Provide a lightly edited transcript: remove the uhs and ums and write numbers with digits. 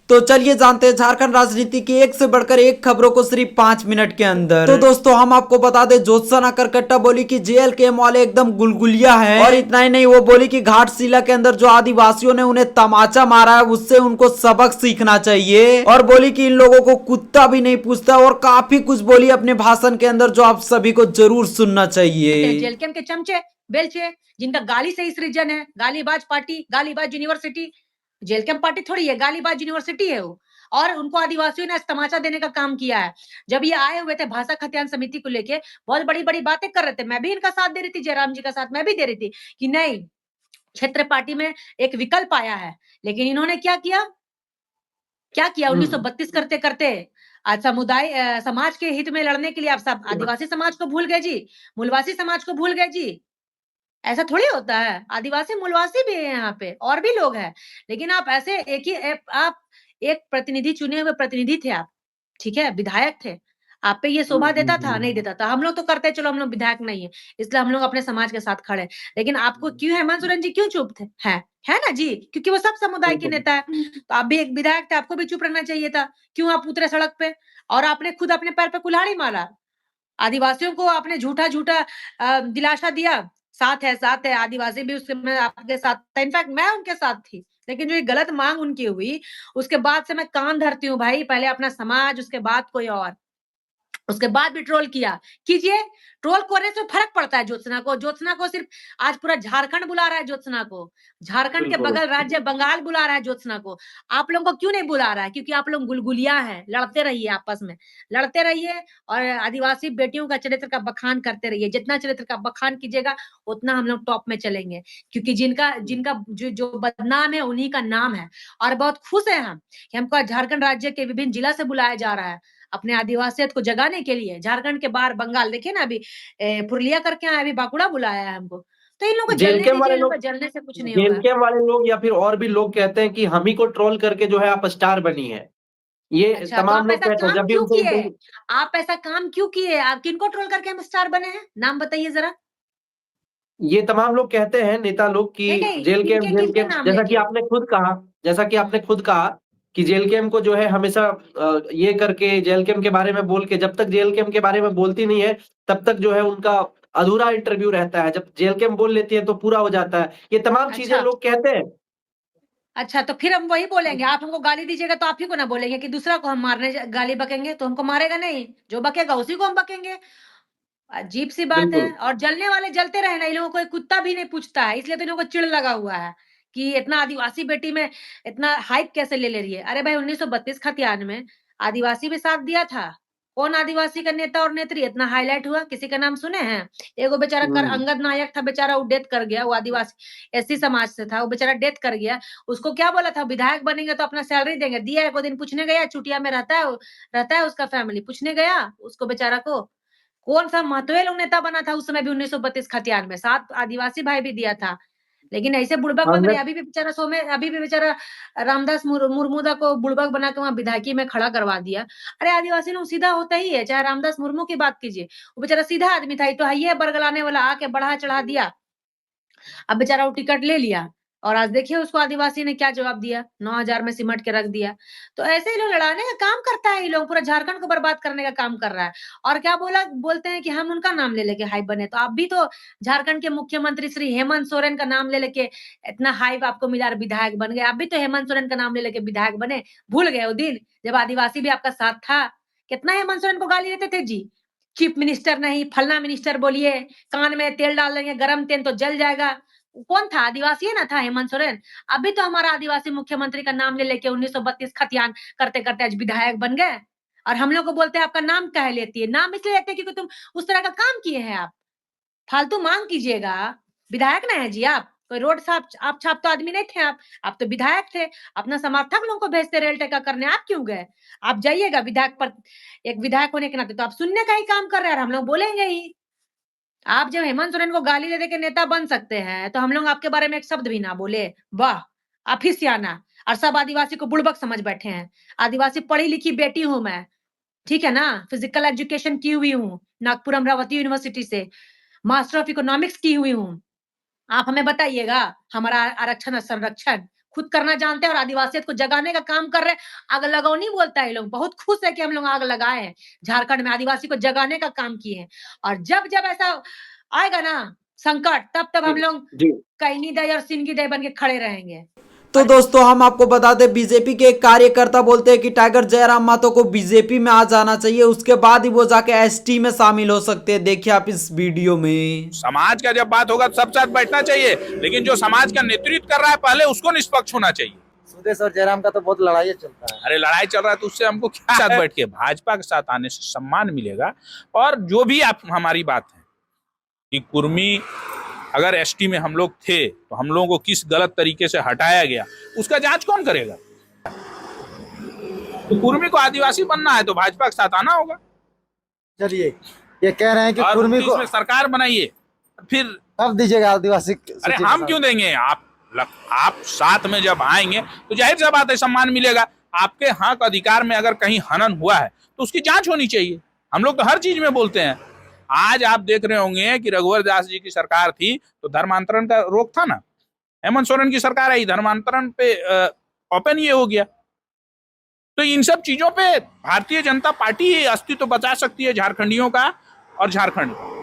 तो चलिए जानते हैं झारखंड राजनीति की एक से बढ़कर एक खबरों को सिर्फ 5 मिनट के अंदर। तो दोस्तों हम आपको बता दें, ज्योत्सना करकट्टा बोली कि जेएलकेएम वाले एकदम गुलगुलिया है, और इतना ही नहीं, वो बोली कि घाटशिला के अंदर जो आदिवासियों ने उन्हें तमाचा मारा है उससे उनको सबक सीखना चाहिए, और बोली कि इन लोगों को कुत्ता भी नहीं पूछता, और काफी कुछ बोली अपने भाषण के अंदर जो आप सभी को जरूर सुनना चाहिए। जेएलकेएम के चमचे बेलचे जिनका गाली से ही सृजन है, गालीबाज पार्टी, गालीबाज यूनिवर्सिटी। जेएलकेएम पार्टी थोड़ी है, गालीबाज यूनिवर्सिटी है वो। और उनको आदिवासियों ने तमाचा देने का काम किया है। जब ये आए हुए थे भाषा खतियान समिति को लेके, बहुत बड़ी-बड़ी बातें कर रहे थे। मैं भी इनका साथ दे रही थी, जयराम जी का साथ मैं भी दे रही थी कि नहीं, क्षेत्र पार्टी में एक विकल्प आया है। लेकिन इन्होंने क्या किया? 1932 करते-करते आज समाज के हित में लड़ने के लिए आप सब आदिवासी समाज को भूल गए जी, मूलवासी समाज को भूल गए जी। ऐसा थोड़ी होता है, आदिवासी मूलवासी भी है यहाँ पे और भी लोग हैं। लेकिन आप ऐसे आप एक प्रतिनिधि, चुने हुए प्रतिनिधि थे आप, ठीक है? विधायक थे। आप पे ये शोभा देता था? नहीं देता था। हम लोग तो करते, चलो हम लोग विधायक नहीं है, इसलिए हम लोग अपने समाज के साथ खड़े हैं। लेकिन आपको क्यों हेमंत सोरेन जी क्यों चुप थे? हैं, है ना जी? क्योंकि वो सब समुदाय के नेता है। तो आप भी एक विधायक थे, आपको भी चुप रहना चाहिए था। क्यों आप उतरे सड़क पे? और आपने खुद अपने पैर पे कुल्हाड़ी मारा। आदिवासियों को आपने झूठा-झूठा दिलासा दिया, साथ है, आदिवासी भी उसके में आपके साथ था, इनफैक्ट मैं उनके साथ थी। लेकिन जो ये गलत माँग उनकी हुई, उसके बाद से मैं कान धरती हूँ भाई, पहले अपना समाज, उसके बाद कोई और। उसके बाद भी ट्रोल किया, कीजिए। ट्रोल करने से फ़र्क पड़ता है ज्योत्सना को सिर्फ़ आज पूरा झारखंड बुला रहा है ज्योत्सना को। झारखंड के बिल्कुल। बगल राज्य बंगाल बुला रहा है ज्योत्सना को। आप लोगों को क्यों नहीं बुला रहा है? क्योंकि आप लोग गुलगुलिया हैं, लड़ते रहिए आपस में। लड़ते रहिए और आदिवासी बेटियों का चरित्र का बखान करते रहिए। जितना चरित्र का बखान कीजिएगा, उतना हम लोग टॉप में चलेंगे। क्योंकि जिनका जिनका जो जो बदनाम है, उन्हीं का नाम है। और बहुत खुश हैं हम कि हमको झारखंड राज्य के विभिन्न जिला से बुलाया जा रहा है। अपने आदिवासियत को जगाने के लिए। झारखंड के बाहर बंगाल देखिए ना, अभी पुरुलिया करके आए, अभी बांकुड़ा बुलाया है हमको। तो इन लोगों को जलने जेएलकेएम दीजिए, वाले इन लोगों लोग को जलने से कुछ नहीं होगा। जेएलकेएम वाले लोग या फिर और भी लोग कहते हैं कि हम ही को ट्रोल करके जो है आप स्टार बनी है। ये अच्छा, तो तमाम आप लोग ऐसा कहते हैं काम जब भी क्यों उनसे किए? इंटरव्यू। आप ऐसा काम क्यों किए? आप किनको ट्रोल करके हम स्टार बने हैं? नाम बताइए ज़रा। ये तमाम लोग कहते हैं, नेता लोग, कि नहीं, नहीं, जेएलकेएम किनके-किनके जेएलकेएम नाम जैसा कि लेके? आपने खुद कहा कि जेएलकेएम को जो है हमेशा ये करके जेएलकेएम के बारे में बोल के, जब तक जेएलकेएम के बारे में बोलती नहीं है, तब तक जो है उनका अधूरा इंटरव्यू रहता है। जब जेएलकेएम बोल लेती है तो पूरा हो जाता है। ये तमाम चीज़ें अच्छा, लोग कहते हैं। अच्छा तो फिर हम वही बोलेंगे। आप हमको गाली दीजिएगा तो आप ही को ना बोलेंगे कि दूसरा को हम मारने गाली बकेंगे, तो हमको मारेगा नहीं। जो बकेगा उसी को हम बकेंगे। अजीब सी बात है। बिल्कुल। और जलने वाले जलते रहे ना, इन लोगों को एक कुत्ता भी नहीं पूछता है, इसलिए तो इन लोगों को चिढ़ लगा हुआ है कि इतना आदिवासी बेटी में इतना हाइप कैसे ले ले रही है। अरे भाई 1932 खतियान में आदिवासी भी साथ दिया था। कौन आदिवासी का नेता और नेत्री इतना हाईलाइट हुआ, किसी का नाम सुने हैं? एगो बेचारा कर हुँ। अंगद नायक था, बेचारा वो डेथ कर गया, वो आदिवासी एससी समाज से था, वो बेचारा डेथ कर गया। उसको क्या बोला था, विधायक बनेंगे तो अपना सैलरी देंगे, दिया है? कोई दिन पूछने गया? चुटिया में रहता है उसका फैमिली, पूछने गया उसको बेचारा को? कौन-सा महतोए लोग नेता बना था उस समय भी 1932 खतियान में, 7 आदिवासी भाई भी दिया था। लेकिन ऐसे बुड़बक बन रहे हैं, अंगद अभी भी बेचारा रामदास मुर्मू को बुड़बक बना के वहाँ विधायकी में खड़ा करवा दिया। अरे आदिवासी लोग सीधा होता ही है, चाहे रामदास मुर्मू की बात कीजिए, वो बेचारा सीधा आदमी था, ये तो है ही है बरगलाने वाला, आके बढ़ा-चढ़ा दिया। अब बेचारा वो टिकट ले लिया और आज देखिए उसको आदिवासी ने क्या जवाब दिया, 9,000 में सिमट के रख दिया। तो ऐसे ही लोग लड़ाने का काम करता है, ये लोग पूरा झारखंड को बर्बाद करने का काम कर रहा है। और क्या बोलते हैं कि हम उनका नाम ले लेके हाइप बने, तो आप भी तो झारखंड के मुख्यमंत्री श्री हेमंत सोरेन का नाम ले लेके इतना हाइप आपको मिला और विधायक बन गए। आप भी तो हेमंत सोरेन का नाम ले लेके विधायक बने, भूल गए वो दिन जब आदिवासी भी आपका साथ था। कितना हेमंत सोरेन को गाली देते थे जी, चीफ मिनिस्टर नहीं, फलना मिनिस्टर बोलिए, कान में तेल डाल देंगे, गरम तेल तो जल जाएगा। कौन था? आदिवासी ही ना था हेमंत सोरेन। अभी तो हमारा आदिवासी मुख्यमंत्री का नाम ले लेके 1932 खतियान करते-करते आज विधायक बन गए। और हम लोग को बोलते हैं आपका नाम काहे लेती है? नाम इसलिए लेते हैं क्योंकि तुम उस तरह का काम किए हैं आप। फालतू माँग कीजिएगा। विधायक ना हैं जी आप। कोई रोड आप छाप तो आदमी नहीं थे आप। आप तो विधायक थे। अपना समर्थक लोगों को भेजते रेल टेका करने, आप क्यों गए? आप जाइएगा विधायक पर, एक विधायक होने के नाते तो आप सुनने का ही काम कर रहे हैं और हम लोग बोलेंगे ही। आप जब हेमंत सोरेन को गाली दे-दे के नेता बन सकते हैं, तो हम लोग आपके बारे में एक शब्द भी ना बोले। वाह! आप ही सियाना और सब आदिवासी को बुड़बक समझ बैठे हैं। आदिवासी पढ़ी-लिखी बेटी हूँ मैं, ठीक है ना? फिजिकल एजुकेशन की हुई हूँ, नागपुर अमरावती यूनिवर्सिटी से, मास्टर ऑफ इकोनॉमिक्स की हुई हूँ। आप हमें बताइएगा, हमारा आरक्षण और संरक्षण खुद करना जानते हैं और आदिवासियत को जगाने का काम कर रहे हैं। आग लगाओ नहीं बोलता है, लोग बहुत खुश है कि हम लोग आग लगाए हैं, झारखंड में आदिवासी को जगाने का काम किए हैं। और जब जब ऐसा आएगा ना संकट, तब तब हम लोग जी कैनी दई और सिंगी दई बन के खड़े रहेंगे। तो दोस्तों हम आपको बता दें, बीजेपी के एक कार्यकर्ता बोलते हैं कि टाइगर जयराम महतो को बीजेपी में आ जाना चाहिए, उसके बाद ही वो जाके एसटी में शामिल हो सकते हैं। देखिए आप इस वीडियो में। समाज का जब बात होगा तो सब साथ बैठना चाहिए, लेकिन जो समाज का नेतृत्व कर रहा है पहले उसको निष्पक्ष होना चाहिए। सुदेश और जयराम का तो बहुत लड़ाई चलता है। अरे लड़ाई चल रहा है तो उससे हमको क्या साथ बैठ के भाजपा के साथ आने से सम्मान मिलेगा। और जो भी आप हमारी बात है कि कुर्मी अगर एसटी में हम लोग थे तो हम लोगों को किस गलत तरीके से हटाया गया, उसका जांच कौन करेगा। तो कुर्मी को आदिवासी बनना है तो भाजपा के साथ आना होगा। चलिए, ये कह रहे हैं कि और कुर्मी को इसमें सरकार बनाइए, फिर कब दीजिएगा आदिवासी? अरे हम क्यों देंगे, आप साथ में जब आएंगे तो जाहिर सी बात है सम्मान मिलेगा। आपके हक अधिकार में अगर कहीं हनन हुआ है तो उसकी जांच होनी चाहिए। हम लोग तो हर चीज में बोलते हैं। आज आप देख रहे होंगे कि रघुवर दास जी की सरकार थी तो धर्मांतरण का रोक था ना, हेमंत सोरेन की सरकार आई, धर्मांतरण पे ओपन ये हो गया। तो इन सब चीजों पे भारतीय जनता पार्टी अस्तित्व बचा सकती है झारखंडियों का और झारखंड का।